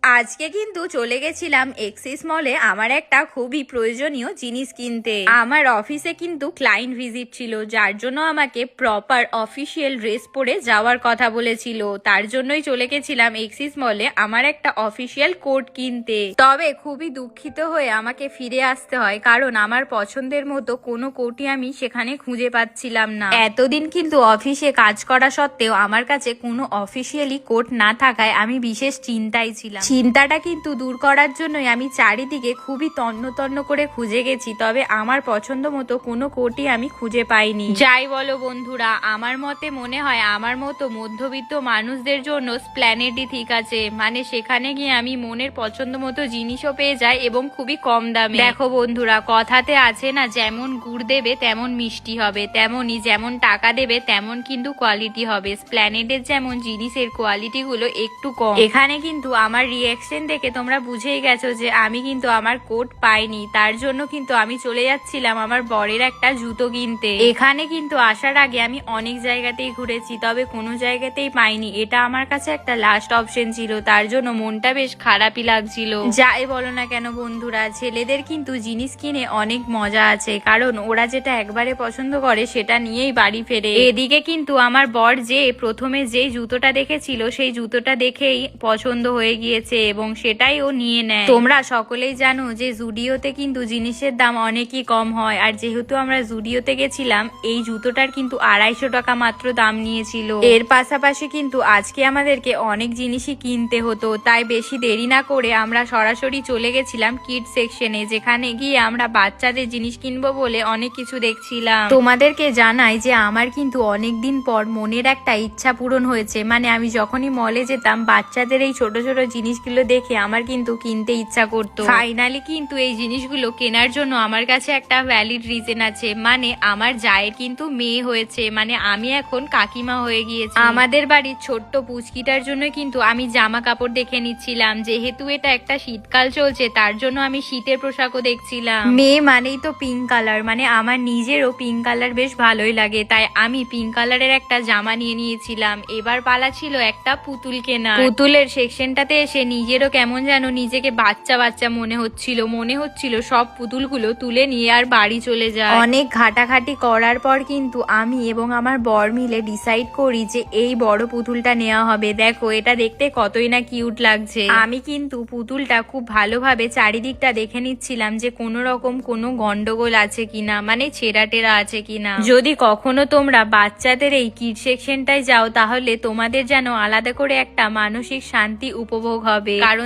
আজকে কিন্তু চলে গেছিলাম এক্সিস মলে আমার একটা খুবই প্রয়োজনীয় জিনিস কিনতে। আমার অফিসে কিন্তু ক্লায়েন্ট ভিজিট ছিল, যার জন্য আমাকে প্রপার অফিসিয়াল ড্রেস পরে যাওয়ার কথা বলেছিল। তার জন্যই চলে গেছিলাম এক্সিস মলে আমার একটা অফিসিয়াল কোট কিনতে। তবে খুবই দুঃখিত হয়ে আমাকে ফিরে আসতে হয়, কারণ আমার পছন্দের মতো কোনো কোটই আমি সেখানে খুঁজে পাচ্ছিলাম না। এতদিন কিন্তু অফিসে কাজ করা সত্ত্বেও আমার কাছে কোনো অফিসিয়ালি কোট না থাকায় আমি বিশেষ চিন্তায় ছিলাম। চিন্তাটা কিন্তু দূর করার জন্যই আমি চারিদিকে খুবই তন্ন তন্ন করে খুঁজে গেছি, তবে আমার পছন্দ মতো কোনো কোটই আমি খুঁজে পাইনি। যাই বলো বন্ধুরা, আমার মতে মনে হয় আমার মতো মধ্যবিত্ত মানুষদের জন্য স্প্ল্যানেডই ঠিক আছে। মানে সেখানে গিয়ে আমি মনের পছন্দ মতো জিনিসও পেয়ে যাই এবং খুবই কম দামে। দেখো বন্ধুরা, কথাতে আছে না, যেমন গুড় দেবে তেমন মিষ্টি হবে, তেমনই যেমন টাকা দেবে তেমন কিন্তু কোয়ালিটি হবে। স্প্ল্যানেডের যেমন জিনিসের কোয়ালিটি গুলো একটু কম। এখানে কিন্তু আমার রিঅ্যাকশন দেখে তোমরা বুঝেই গেছো যে আমি কিন্তু আমার কোট পাইনি। তার জন্য কিন্তু আমি চলে যাচ্ছিলাম আমার বরের একটা জুতো কিনতে। এখানে কিন্তু আসার আগে আমি অনেক জায়গাতেই ঘুরেছি, তবে কোনো জায়গাতেই পাইনি। এটা আমার কাছে একটা লাস্ট অপশন ছিল, তার জন্য মনটা বেশ খারাপই লাগছিল। যাই বলো না কেন বন্ধুরা, ছেলেদের কিন্তু জিনিস কিনে অনেক মজা আছে, কারণ ওরা যেটা একবারে পছন্দ করে সেটা নিয়েই বাড়ি ফেরে। এদিকে কিন্তু আমার বর যে প্রথমে যে জুতোটা দেখেছিল সেই জুতোটা দেখেই পছন্দ হয়ে গিয়েছে এবং সেটাই ও নিয়ে নেয়। তোমরা সকলেই জানো যে জুডিওতে কিন্তু জিনিসের দাম অনেকই কম হয়, আর যেহেতু আমরা জুডিওতে গেছিলাম এই জুতোটার কিন্তু 250 টাকা মাত্র দাম নিয়েছিল। এর পাশাপাশি কিন্তু আজকে আমাদেরকে অনেক জিনিসই কিনতে হতো, তাই বেশি দেরি না করে আমরা সরাসরি চলে গেছিলাম কিড সেকশনে, যেখানে গিয়ে আমরা বাচ্চাদের জিনিস কিনবো বলে অনেক কিছু দেখছিলাম। তোমাদেরকে জানাই যে আমার কিন্তু অনেকদিন পর মনের একটা ইচ্ছা পূরণ হয়েছে। মানে আমি যখনই মলে যেতাম বাচ্চাদের এই ছোট ছোট জিনিসগুলো দেখে আমার কিন্তু কিনতে ইচ্ছা করতো। ফাইনালি কিন্তু এই জিনিসগুলো কেনার জন্য আমার কাছে একটা ভ্যালিড রিজন আছে। মানে আমার জায়ের কিন্তু মেয়ে হয়েছে, মানে আমি এখন কাকিমা হয়ে গিয়েছি। আমাদের বাড়ির ছোট্ট পুচকিটার জন্য কিন্তু আমি জামা কাপড় দেখে নিচ্ছিলাম। যেহেতু এটা একটা শীতকাল চলছে তার জন্য আমি শীতের পোশাকও দেখছিলাম। মেয়ে মানেই তো পিঙ্ক কালার, মানে আমার নিজেরও পিঙ্ক কালার বেশ ভালোই লাগে, তাই আমি পিঙ্ক কালারের একটা জামা নিয়ে নিয়েছিলাম। এবার পালা ছিল একটা পুতুল কেনা। পুতুলের সেকশনটাতে এসে নিজেরও কেমন যেন নিজেকে বাচ্চা বাচ্চা মনে হচ্ছিল সব পুতুলগুলো তুলে নিয়ে আর বাড়ি চলে যায়। অনেক ঘাটাঘাটি করার পর কিন্তু আমি এবং আমার বর মিলে ডিসাইড করি যে এই বড় পুতুলটা নেওয়া হবে। দেখো এটা দেখতে কতই না কিউট লাগছে। আমি কিন্তু পুতুলটা খুব ভালোভাবে চারিদিকটা দেখে নিচ্ছিলাম যে কোনো রকম কোনো গন্ডগোল আছে কিনা, মানে ছেঁড়া টেরা আছে কিনা। যদি কখনো তোমরা বাচ্চাদের এই কিড সেকশনটায় যাও তাহলে তোমাদের যেন আলাদা করে একটা মানসিক শান্তি উপভোগ হবে, কারণ